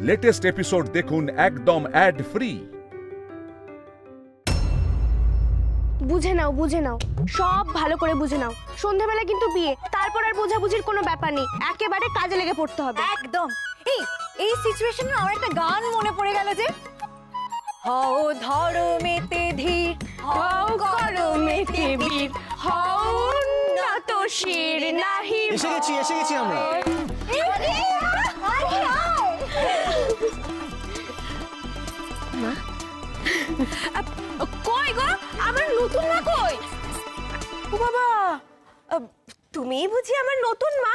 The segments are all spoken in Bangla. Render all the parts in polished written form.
লেটেস্ট এপিসোড দেখুন একদম অ্যাড ফ্রি। বুঝে নাও সব ভালো করে বুঝে নাও। সন্ধ্যাবেলা কিন্তু বিয়ে, তারপর আর বোঝাবুঝির কোনো ব্যাপার নেই, একেবারে কাজে লেগে পড়তে হবে। একদম। এই সিচুয়েশনে আমার একটা গান মনে পড়ে গেল যে হও ধরো মেতে ধীর, হও করো মেতে বীর, হও না তো শির নাহি। এসে গেছি আমরা। কই গো আমার নতুন মা কই? ও বাবা, তুমি বুঝি আমার নতুন মা?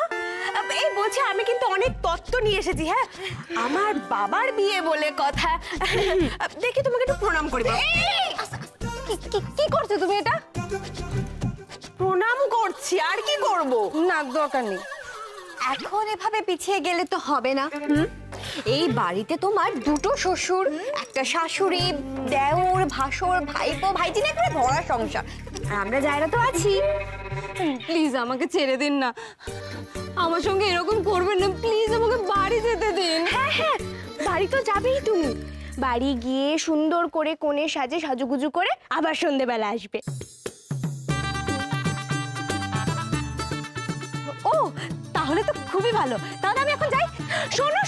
এই বলছি আমি কিন্তু অনেক তত্ত্ব নিয়ে এসেছি। হ্যাঁ, আমার বাবার বিয়ে বলে কথা। দেখি তোমাকে একটু প্রণাম করি। কি করছো তুমি? এটা প্রণাম করছি, আর কি করব? না, দরকার নেই। এখন এভাবে পিছিয়ে গেলে তো হবে না। এই বাড়িতে তোমার দুটো শ্বশুর, একটা শাশুড়ি, দেওর, ভাসুর, ভাইপো, ভাইজিনে একটা ভরা সংসার, আর আমরা যারা তো আছি। প্লিজ আমাকে ছেড়ে দিন না, আমার সঙ্গে এরকম করবেন না। প্লিজ আমাকে বাড়ি যেতে দিন। হ্যাঁ, বাড়ি তো যাবেই তুমি। বাড়ি গিয়ে সুন্দর করে কোণে সাজে সাজুগুজু করে আবার সন্ধ্যেবেলা আসবে। ও তাহলে তো খুবই ভালো। তাহলে আমি এখন যাই। শোনো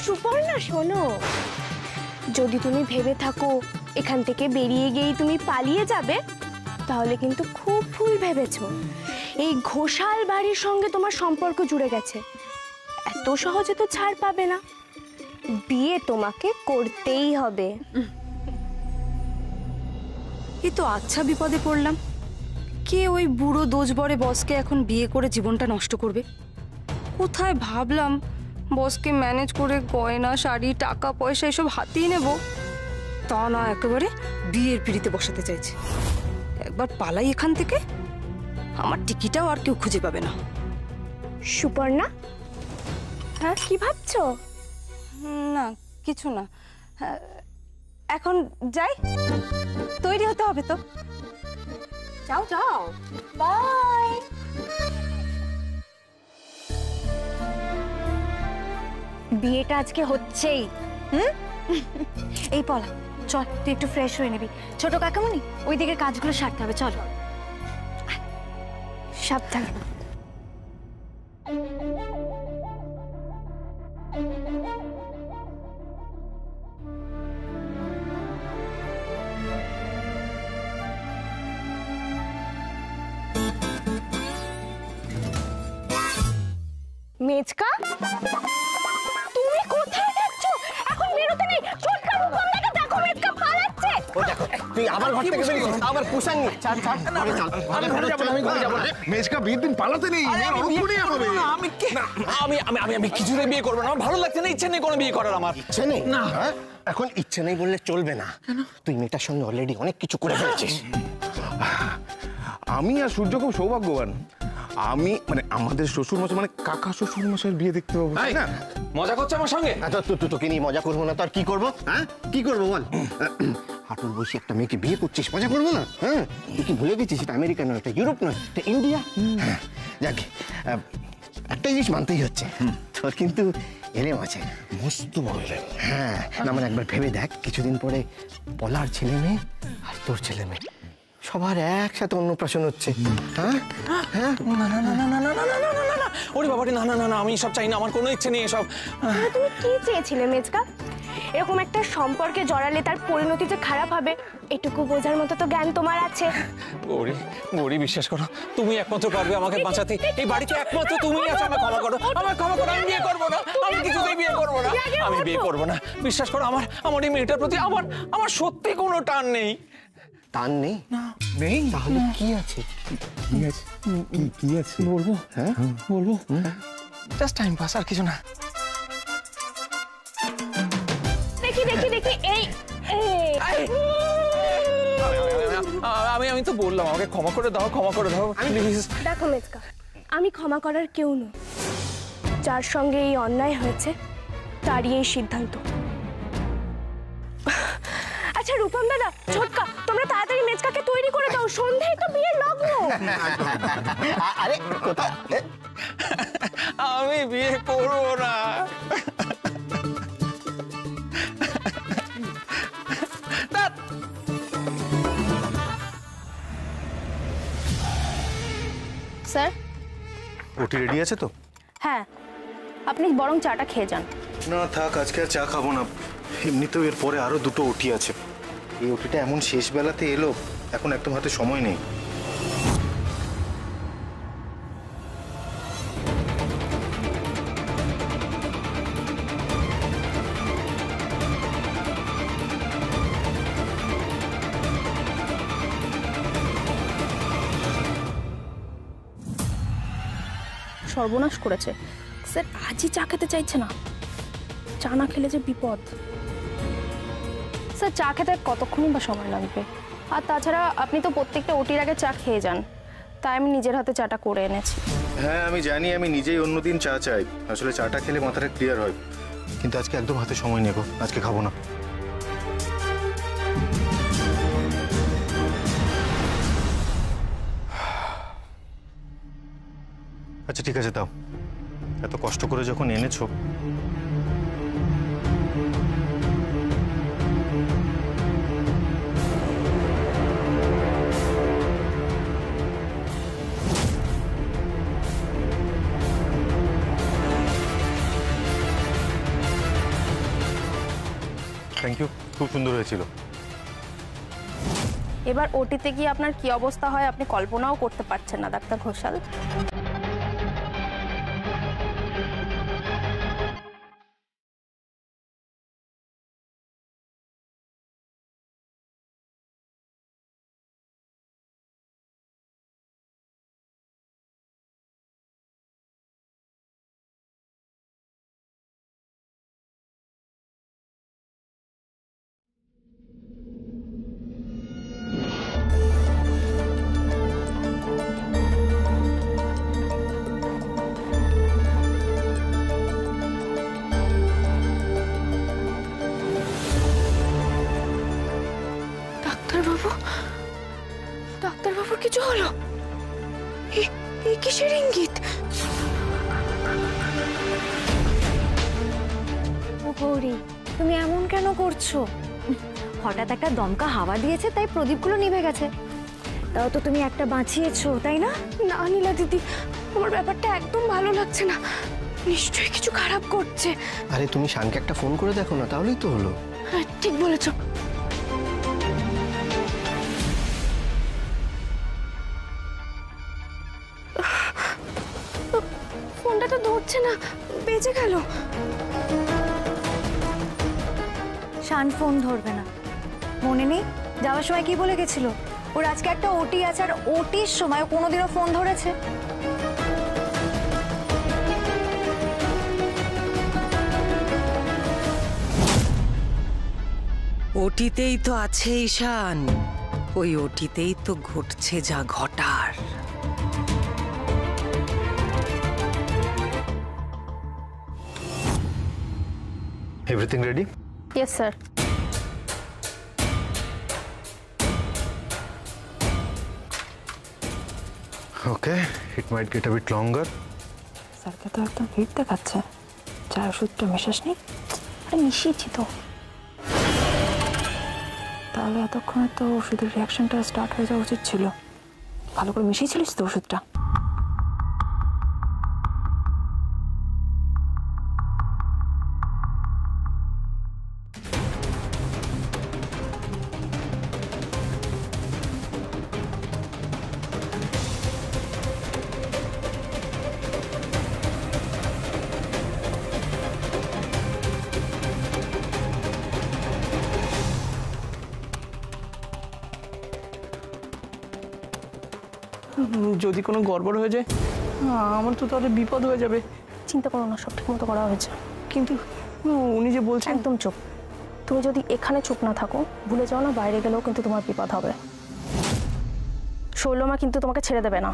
সুপর্ণা, শোনো, যদি তুমি ভেবে থাকো এখান থেকে বেরিয়ে গিয়েই তুমি পালিয়ে যাবে, তাহলে কিন্তু খুব ভুল ভেবেছো। এই ঘোষাল বাড়ির সঙ্গে তোমার সম্পর্ক জুড়ে গেছে, এত সহজে তো ছাড় পাবে না। বিয়ে তোমাকে করতেই হবে। এই তো আচ্ছা বিপদে পড়লাম। কে ওই বুড়ো দোজবরে বসকে এখন বিয়ে করে জীবনটা নষ্ট করবে? কোথায় ভাবলাম বসকে ম্যানেজ করে গয়না, শাড়ি, টাকা পয়সা এসব হাতিয়ে নেব, তা না, একেবারে বিয়ের পিড়িতে বসাতে চাইছে। একবার পালাই এখান থেকে, আমার টিকিটাও আর কেউ খুঁজে পাবে না। সুপর্ণা, হ্যাঁ কি ভাবছো? না, কিছু না। এখন যাই, তৈরি হতে হবে তো। যাও বাই। বিয়েটা আজকে হচ্ছেই। এই পলা, চল তুই একটু ফ্রেশ হয়ে নিবি। ছোট কাকামণি, ওই দিকের কাজগুলো সারতে হবে, চল। সাবধান। মেজকা, তুমি কোথায় যাচ্ছ? এখন বেরোতে নেই। ছোটকা রূপমদাকে দেখো, মেজকা পালাচ্ছে। ও দেখো, তুই আবার ঘর থেকে বেরিয়েছিস, আবার কুসাঙ্গি। ছাড় আমি ঘরে যাব। মেজকা বিয়ের দিন পালাতে নেই, হবে। আমি কিছুতেই বিয়ে করবো না। আমার ভালো লাগছে না, ইচ্ছে নেই কোনো বিয়ে করার। আমার ইচ্ছে নেই না, এখন ইচ্ছে নেই বললে চলবে না। তুই মেয়েটার সঙ্গে অলরেডি অনেক কিছু করে ফেলেছিস। আমি আর সূর্য খুব সৌভাগ্যবান। আমি মানে আমাদের শ্বশুর মশাই, মানে কাকা শ্বশুর মশাইয়ের বিয়ে দেখতে পাবো। না মজা করছে আমার সঙ্গে? তোকে নিয়ে মজা করবো না তো আর কি করবো? হ্যাঁ, কি করবো বল? হাঁটুর বসে একটা মেয়েকে বিয়ে করছিস, মজা করবো না? হ্যাঁ, তুই কি ভুলে গেছিস এটা আমেরিকা নয়, এটা ইউরোপ নয়, এটা ইন্ডিয়া। হ্যাঁ, যাক, একটা জিনিস মানতেই হচ্ছে, তোর কিন্তু এলেম আছে, মস্ত বড় এলেম। হ্যাঁ, না মানে একবার ভেবে দেখ, কিছুদিন পরে পলার ছেলে মেয়ে আর তোর ছেলে মেয়ে সবার একসাথে অন্নপ্রাশন হচ্ছে। হ্যাঁ হ্যাঁ, না, ওরে বাবারে, না, আমি সব চাই না, আমার কোনো ইচ্ছে নেই এসব। তুমি কি চেয়েছিলে মেজকা? এরকম একটা সম্পর্কে জড়ালে তার পরিণতি যে খারাপ হবে, এটুকু বোঝার মতো তো জ্ঞান তোমার আছে। গৌরী, বিশ্বাস করো, তুমি একমাত্র পারবে আমাকে বাঁচাতে। এই বাড়িতে একমাত্র তুমি আছো। আমাকে ক্ষমা করো, আমি বিয়ে করবো না। আমি কিছুতেই বিয়ে করবো না, আমি বিয়ে করবো না। বিশ্বাস করো, আমার এই মেয়েটার প্রতি আমার সত্যি কোনো টান নেই। টান নেই? নেই? তাহলে কি আছে? কি আছে বলবো? হ্যাঁ বলবো, জাস্ট টাইম পাস, আর কিছু না। দেখি এই আমি তো বললাম, আমাকে ক্ষমা করে দাও প্লিজ। দেখো মেজকা, আমি ক্ষমা করার কেউ নই। যার সঙ্গে এই অন্যায় হয়েছে তারই এই সিদ্ধান্ত। আচ্ছা রূপম দাদা, ছোটকা, তোমরা তাড়াতাড়ি মেজকাকে তৈরি করে দাও, সন্ধ্যায় তো বিয়ের লগ্ন। আরে কোথা? আমি বিয়ে করবো না। ওটি রেডি আছে তো? হ্যাঁ, আপনি বরং চাটা খেয়ে যান। না থাক, আজকে আর চা খাবো না। এমনিতেও এর পরে আরো দুটো ওটি আছে। এই ওটিটা এমন শেষ বেলাতে এলো, এখন একদম হাতে সময় নেই। সর্বনাশ করেছে স্যার, আজই চা খেতে চাইছে না। চা না খেলে যে বিপদ। স্যার চা খেতে কতক্ষণই বা সময় লাগবে? আর তাছাড়া আপনি তো প্রত্যেকটা ওটির আগে চা খেয়ে যান, তাই আমি নিজের হাতে চাটা করে এনেছি। হ্যাঁ আমি জানি, আমি নিজেই অন্যদিন চা চাই। আসলে চাটা খেলে মাথাটা ক্লিয়ার হয়, কিন্তু আজকে একদম হাতে সময় নেই গো, আজকে খাবো না। আচ্ছা ঠিক আছে, দাও। এত কষ্ট করে যখন এনেছো, থ্যাংক ইউ, খুব সুন্দর হয়েছিল। এবার ওটিতে গিয়ে আপনার কি অবস্থা হয় আপনি কল্পনাও করতে পারছেন না ডাক্তার ঘোষাল। ডাক্তারবাবুর কিছু হলো? এই কিসের ইঙ্গিত? গৌরী, তুমি এমন কেন করছো? হঠাৎ একটা দমকা হাওয়া দিয়েছে, তাই প্রদীপগুলো নিভে গেছে। তাও তো তুমি একটা বাঁচিয়েছো, তাই না? না নীলা দিদি, আমার ব্যাপারটা একদম ভালো লাগছে না। নিশ্চয়ই কিছু খারাপ করছে। আরে তুমি শানকে একটা ফোন করে দেখো না, তাহলেই তো হলো। হ্যাঁ ঠিক বলেছো। ফোনটা তো ধরছে না, বেজে গেল। শান ফোন ধরবে না, মনে নেই যাওয়ার সময় কি বলে গেছিল? ওর আজকে একটা ওটি আছে, আর ওটির সময় কোনোদিনও ফোন ধরেছে? ওটিতেই তো আছে ঈশান, ওই ওটিতেই তো ঘটছে যা ঘটার। Everything ready? Yes sir. Okay, it might get a bit longer. স্যারকে তো একদম হিট দেখাচ্ছে। চার ওষুধটা মেশাসনি? আরে মিশিয়েছি তো। তাহলে এতক্ষণে তো ওষুধের রিয়াকশনটা স্টার্ট হয়ে যাওয়া উচিত ছিল। ভালো করে মিশিয়েছিলিস তো ওষুধটা? যদি কোনো গড়বড় হয়ে যায় আমার তো তাহলে বিপদ হয়ে যাবে। চিন্তা করো না, সব ঠিক মতো করা হয়েছে। কিন্তু উনি যে বলছেন। একদম চুপ। তুমি যদি এখানে চুপ না থাকো, ভুলে যাও না বাইরে গেলেও কিন্তু তোমার বিপদ হবে। শৈলমা কিন্তু তোমাকে ছেড়ে দেবে না।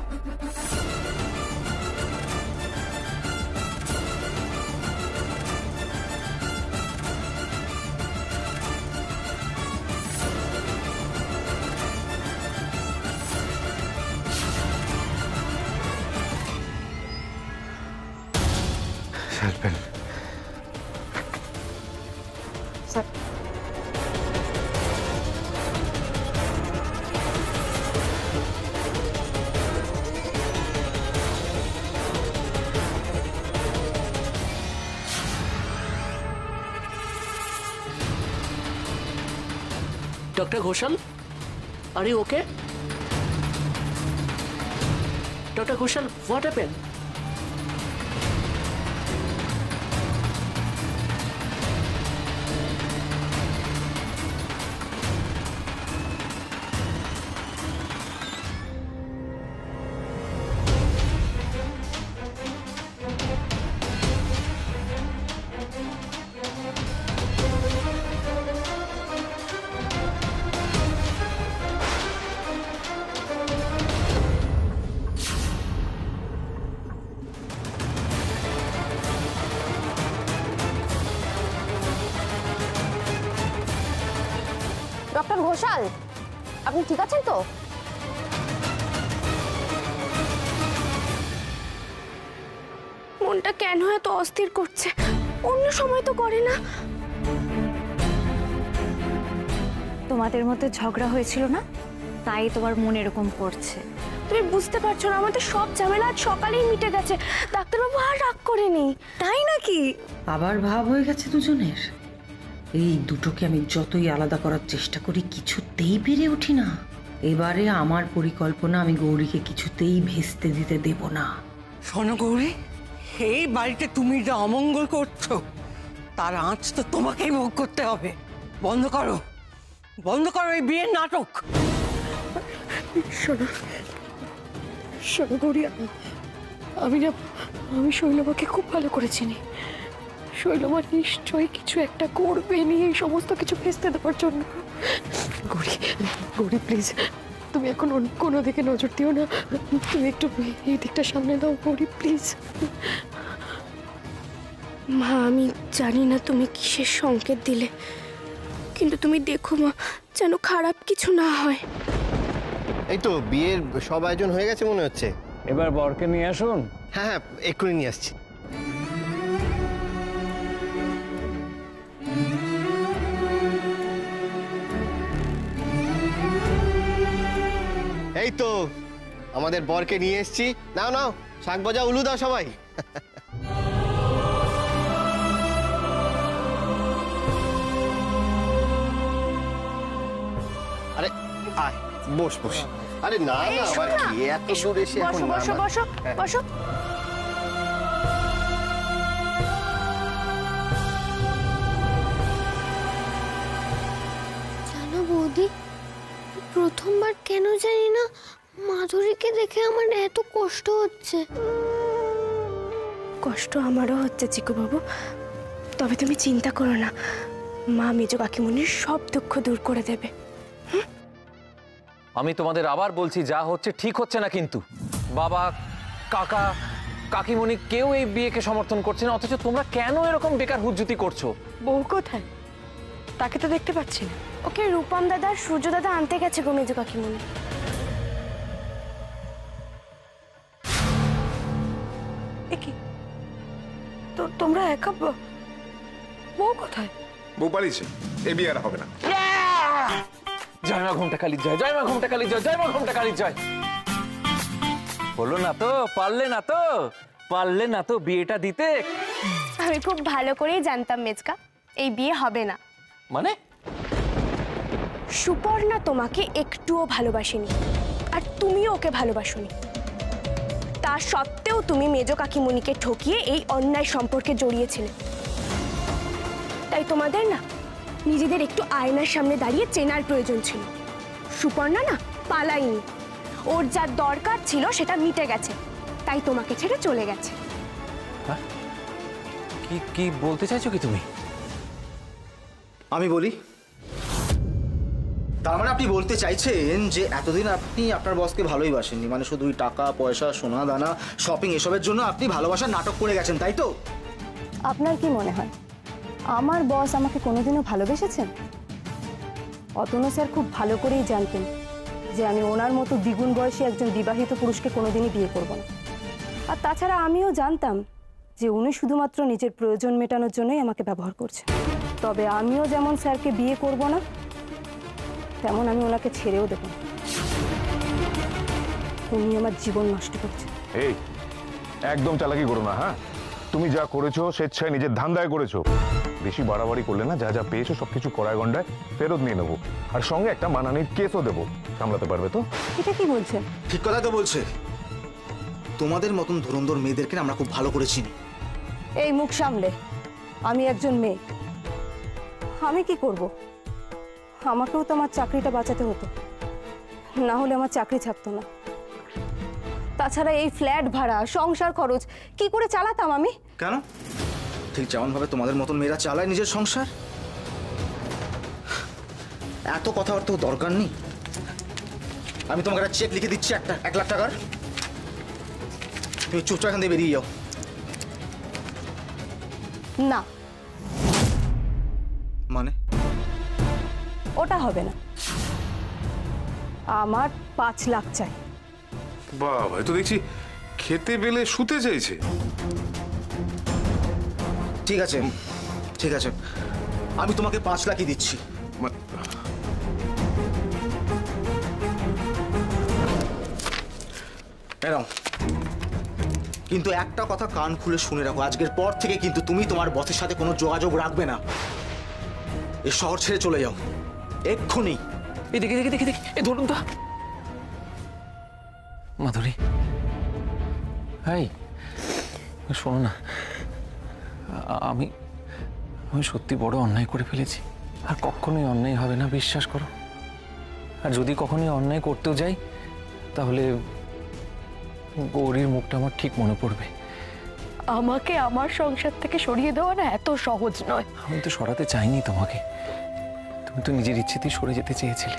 হেল্পেন sir Dr. Ghoshal, are you okay? Dr. Ghoshal, what happened? Doctor Ghoshal, আপনি ঠিক আছেন তো? মনটা কেন এত অস্থির করছে? অন্য সময় তো করে না। তোমাদের মধ্যে ঝগড়া হয়েছিল না, তাই তোমার মন এরকম করছে। তুমি বুঝতে পারছো না, আমাদের সব ঝামেলা আজ সকালেই মিটে গেছে। ডাক্তারবাবু আর রাগ করেনি। তাই নাকি? আবার ভাব হয়ে গেছে দুজনের। এই দুটোকে আমি যতই আলাদা করার চেষ্টা করি কিছুতেই পেরে উঠি না। এবারে আমার পরিকল্পনা আমি গৌরীকে কিছুতেই ভেস্তে দিতে দেব না। শোনো গৌরী, এই বাড়িতে তুমি যা অমঙ্গল করছো তার আঁচ তো তোমাকেই ভোগ করতে হবে। বন্ধ করো, বন্ধ করো এই বিয়ের নাটক। শোনো শোনো গৌরী, আমি শৈলবাকে খুব ভালো করে চিনি। শৈলমা নিশ্চয়ই কিছু একটা করবে নিয়ে এই সমস্ত কিছু ভেস্তে দেওয়ার জন্য। গৌরী, গৌরী প্লিজ, তুমি এখন কোনো দিকে নজর দিও না। তুমি একটু এই দিকটা সামনে দাও গৌরী প্লিজ। মা, আমি জানি না তুমি কিসের সংকেত দিলে, কিন্তু তুমি দেখো মা, যেন খারাপ কিছু না হয়। এই তো বিয়ের সব আয়োজন হয়ে গেছে মনে হচ্ছে। এবার বরকে নিয়ে আসুন। হ্যাঁ হ্যাঁ, এক্ষুনি নিয়ে আসছি। এই তো আমাদের বরকে নিয়ে এসেছি। নাও নাও, শাক ভাজা উলু দাও সবাই। আরে আয়, বস বস। আরে না না, আবার কি এত দূর এসে এখন? বসো বসো বসো। জানো বৌদি, প্রথমবার কেন জানি না মাধুরীকে দেখে আমার এত কষ্ট হচ্ছে। কষ্ট আমারও হচ্ছে চিকু বাবু, তবে তুমি চিন্তা করো না, মা মেজো কাকিমুনির সব দুঃখ দূর করে দেবে। আমি তোমাদের আবার বলছি, যা হচ্ছে ঠিক হচ্ছে না। কিন্তু বাবা, কাকা, কাকিমণি কেউ এই বিয়েকে সমর্থন করছে না, অথচ তোমরা কেন এরকম বেকার হুজ্জুতি করছো? বউ কোথায়? তাকে তো দেখতে পাচ্ছি না। ওকে রূপম দাদা আর সূর্য দাদা আনতে গেছে গো মেজো কাকিমুনি। কি তো তোমরা একা? বউ কোথায়? বউ পালিয়েছে, এ বিয়ে আর হবে না। জয় মা ঘুমটা কালী জয়, জয় মা ঘুমটা কালী জয়, জয় মা ঘুমটা কালী জয়। বলো না তো, পারলে না তো, পারলে না তো বিয়েটা দিতে। আমি খুব ভালো করেই জানতাম মেজকা, এই বিয়ে হবে না। মানে? সুপর্ণা তোমাকে একটুও ভালোবাসেনি, আর তুমিও ওকে ভালোবাসোনি। তা সত্ত্বেও তুমি মেজো কাকিমুনিকে ঠকিয়ে এই অন্যায় সম্পর্কে জড়িয়েছিলে। তাই তোমাদের না নিজেদের একটু আয়নার সামনে দাঁড়িয়ে চেনার প্রয়োজন ছিল। সুপর্ণা না পালায়নি, ওর যা দরকার ছিল সেটা মিটে গেছে, তাই তোমাকে ছেড়ে চলে গেছে। কি কি বলতে চাইছো কি তুমি? আমি বলি, তার মানে আপনি বলতে চাইছেন যে এতদিন আপনি আপনার বসকে ভালোই বাসেননি, মানে শুধুই টাকা পয়সা, সোনা দানা, শপিং এসবের জন্য আপনি ভালোবাসার নাটক করে গেছেন, তাই তো? আপনার কি মনে হয় আমার বস আমাকে কোনোদিনও ভালোবেসেছেন? অতনু স্যার খুব ভালো করেই জানতেন যে আমি ওনার মতো দ্বিগুণ বয়সী একজন বিবাহিত পুরুষকে কোনোদিনই বিয়ে করব না। আর তাছাড়া আমিও জানতাম যে উনি শুধুমাত্র নিজের প্রয়োজন মেটানোর জন্যই আমাকে ব্যবহার করছেন। তবে আমিও যেমন স্যারকে বিয়ে করব না, তেমন আমি ওনাকে ছেড়েও দেব না। উনি আমার জীবন নষ্ট করছেন। এই একদম চালাকি করো না। হ্যাঁ, তুমি যা করেছো স্বেচ্ছায় নিজের ধান্দায় করেছো। বেশি বাড়াবাড়ি করলে না, যা যা পেয়েছো সবকিছু কড়ায় গন্ডায় ফেরত নিয়ে নেবো, আর সঙ্গে একটা মানহানির কেসও দেবো। সামলাতে পারবে তো? এটা কি বলছেন? ঠিক কথা তো বলছে। তোমাদের মতন ধুরন্ধর মেয়েদেরকে আমরা খুব ভালো করে চিনি। এই মুখ সামলে, আমি একজন মেয়ে, আমি কি করব? আমাকেও তো আমার চাকরিটা বাঁচাতে হতো, না হলে আমার চাকরি থাকতো না। তাছাড়া এই ফ্ল্যাট ভাড়া, সংসার খরচ কি করে চালাতাম আমি? কেন? ঠিক যেমন ভাবে তোমাদের মতন মেয়েরা চালায় নিজের সংসার। এত কথাবার্তা দরকার নেই। আমি তোমাকে একটা চেক লিখে দিচ্ছি, 1 লাখ টাকার। তুমি চুপচাপ এখান থেকে বেরিয়ে যাও। না, মানে? ওটা হবে না, আমার 5 লাখ চাই। বাবা, তো দেখছি খেতে পেলে শুতে চাইছে। ঠিক আছে, ঠিক আছে, আমি তোমাকে 5 লাখই দিচ্ছি। এরাও, কিন্তু একটা কথা কান খুলে শুনে রাখো, আজকের পর থেকে কিন্তু তুমি তোমার বসের সাথে কোনো যোগাযোগ রাখবে না। এই শহর ছেড়ে চলে যাও এক্ষুনি। এদিকে দেখি দেখি দেখি, এ ধরুন তো মাধুরী। হাই, শোনো না, আমি সত্যি বড় অন্যায় করে ফেলেছি। আর কখনোই অন্যায় হবে না, বিশ্বাস করো। আর যদি কখনোই অন্যায় করতেও যাই, তাহলে গৌরীর মুখটা আমার ঠিক মনে পড়বে। আমাকে আমার সংসার থেকে সরিয়ে দেওয়া না এত সহজ নয়। আমি তো সরাতে চাইনি তোমাকে, তুমি তো নিজের ইচ্ছেতেই সরে যেতে চেয়েছিলে।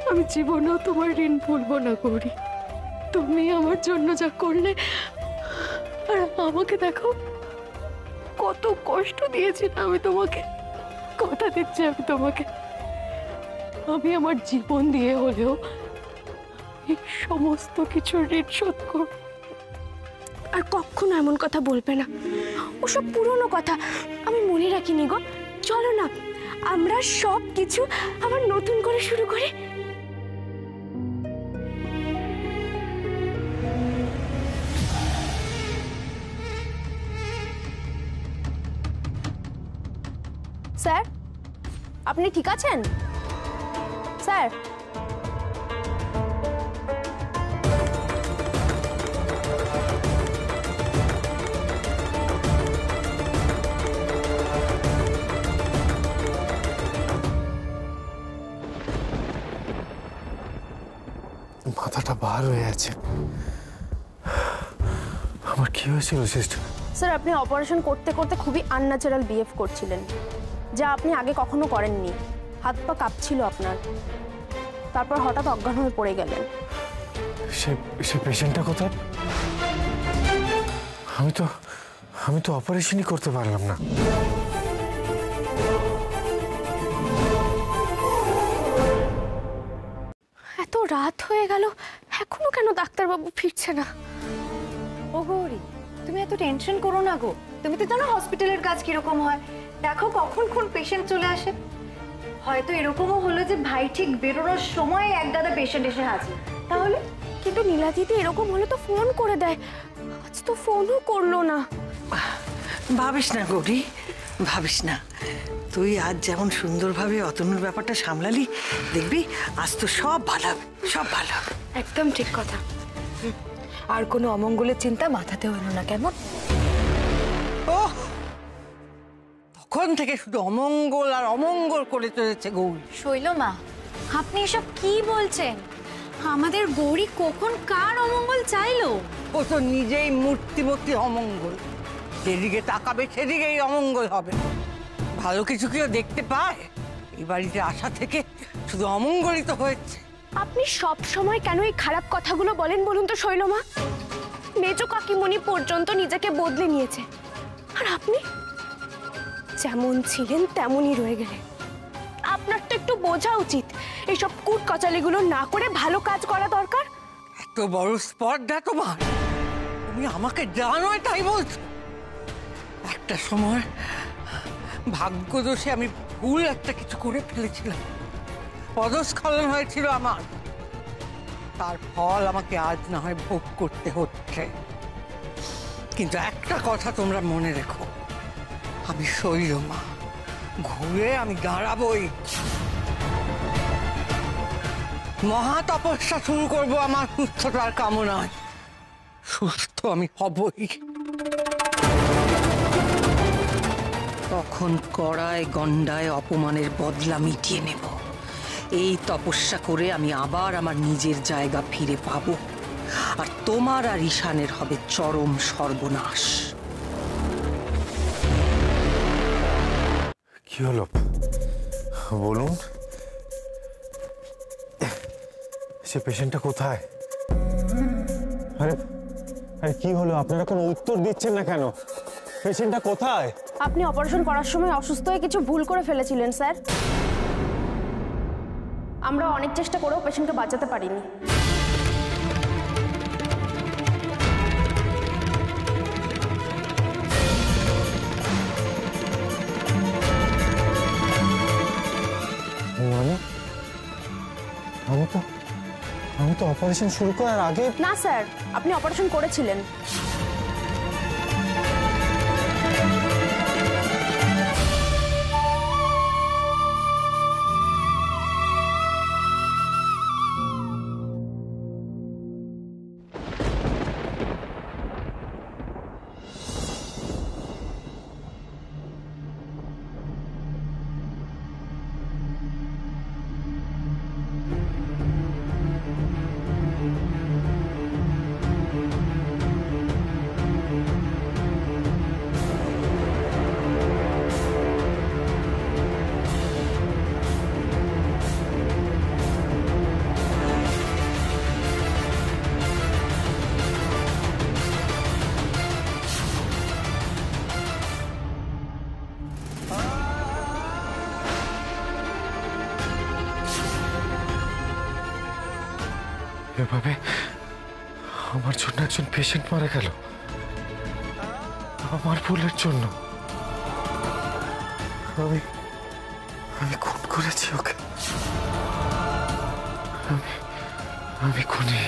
আমি জীবনেও তোমার ঋণ ভুলবো না গৌরী। তুমি আমার জন্য যা করলে, আর আমাকে দেখো কত কষ্ট দিয়েছি না আমি তোমাকে। কথা দিচ্ছি আমি তোমাকে, আমি আমার জীবন দিয়ে হলেও এই সমস্ত কিছু ঋণ শোধ করব। আর কখনো এমন কথা বলবে না, ওসব পুরনো কথা আমি মনে রাখিনি গো। চলো না, আমরা সব কিছু আবার নতুন করে শুরু করি। স্যার, আপনি ঠিক আছেন? স্যার, মাথাটা বার হয়ে আছে। আমার কি হয়েছিল সিস্টার? স্যার, আপনি অপারেশন করতে করতে খুবই আনন্যাচারাল বিহেভ করছিলেন, যা আপনি আগে কখনো করেননি। হাত পা কাঁপছিল আপনার, তারপর হঠাৎ অজ্ঞান হয়ে পড়ে গেলেন। সে পেশেন্টটা কোথায়? আমি তো অপারেশনই করতে পারলাম না। এত রাত হয়ে গেল, এখনো কেন ডাক্তারবাবু ফিরছে না? ও গৌরী, তুমি এত টেনশন করো না গো। তুমি তো জানো হসপিটালের কাজ কিরকম হয়। দেখো কখন কোন পেশেন্ট চলে আসে। হয়তো এরকমও হলো যে ভাই ঠিক বেরোনোর সময় এক গাদা পেশেন্ট এসে হাজির। তাহলে কিন্তু নীলা দিদি এরকম হলে তো ফোন করে দেয়, আজ তো ফোনও করলো না। ভাবিস না গৌরী, ভাবিস না। তুই আজ যেমন সুন্দরভাবে অতনুর ব্যাপারটা সামলালি, দেখবি আজ তো সব ভালো হবে, সব ভালো হবে। একদম ঠিক কথা। আর কোনো অমঙ্গলের চিন্তা মাথাতেও এলো না, কেমন? ও তখন থেকে শুধু অমঙ্গল আর অমঙ্গল করে চলেছে গৌরী। শৈলমা, আপনি এসব কি বলছেন? আমাদের গৌরী কখন কার অমঙ্গল চাইলো? ও তো নিজেই মূর্তিমূর্তি অমঙ্গল। যেদিকে তাকাবে সেদিকেই অমঙ্গল হবে। ভালো কিছু কেউ দেখতে পায়? এই বাড়িতে আসা থেকে শুধু অমঙ্গলই তো হয়েছে। আপনি সব সময় কেন এই খারাপ কথাগুলো বলেন বলুন তো শৈলমা? মেজো কাকিমণি পর্যন্ত নিজেকে বদলে নিয়েছে, আর আপনি যেমন ছিলেন তেমনই রয়ে গেলেন। আপনার তো একটু বোঝা উচিত, এইসব কুট কচালিগুলো না করে ভালো কাজ করা দরকার। এত বড় স্পর্ধা তোমার! তুমি আমাকে জানোই তাই বলছো? একটা সময় ভাগ্যদোষে আমি ভুল একটা কিছু করে ফেলেছিলাম, পদস্খলন হয়েছিল আমার, তার ফল আমাকে আজ না হয় ভোগ করতে হচ্ছে। কিন্তু একটা কথা তোমরা মনে রেখো, আমি শৈলমা, ঘুরে আমি দাঁড়াবই, মহা তপস্যা শুরু করবো আমার সুস্থতার কামনায়। সুস্থ আমি হবই, তখন কড়ায় গন্ডায় অপমানের বদলা মিটিয়ে নেব। এই তপস্যা করে আমি আবার আমার নিজের জায়গা ফিরে পাবো, আর তোমার আর ঈশানের হবে চরম সর্বনাশ। কি হলো বলুন? সে পেশেন্টটা কোথায়? আরে আরে কি হলো? আপনারা কোনো উত্তর দিচ্ছেন না কেন? পেশেন্টটা কোথায়? আপনি অপারেশন করার সময় অসুস্থ হয়ে কিছু ভুল করে ফেলেছিলেন স্যার। আমরা অনেক চেষ্টা করেও পেশেন্টকে বাঁচাতে পারিনি। মানে আমি তো অপারেশন শুরু করার আগে। না স্যার, আপনি অপারেশন করেছিলেন। এভাবে আমার জন্য একজন পেশেন্ট মারা গেল, আমার ভুলের জন্য। আমি খুন করেছি ওকে। আমি খুনি।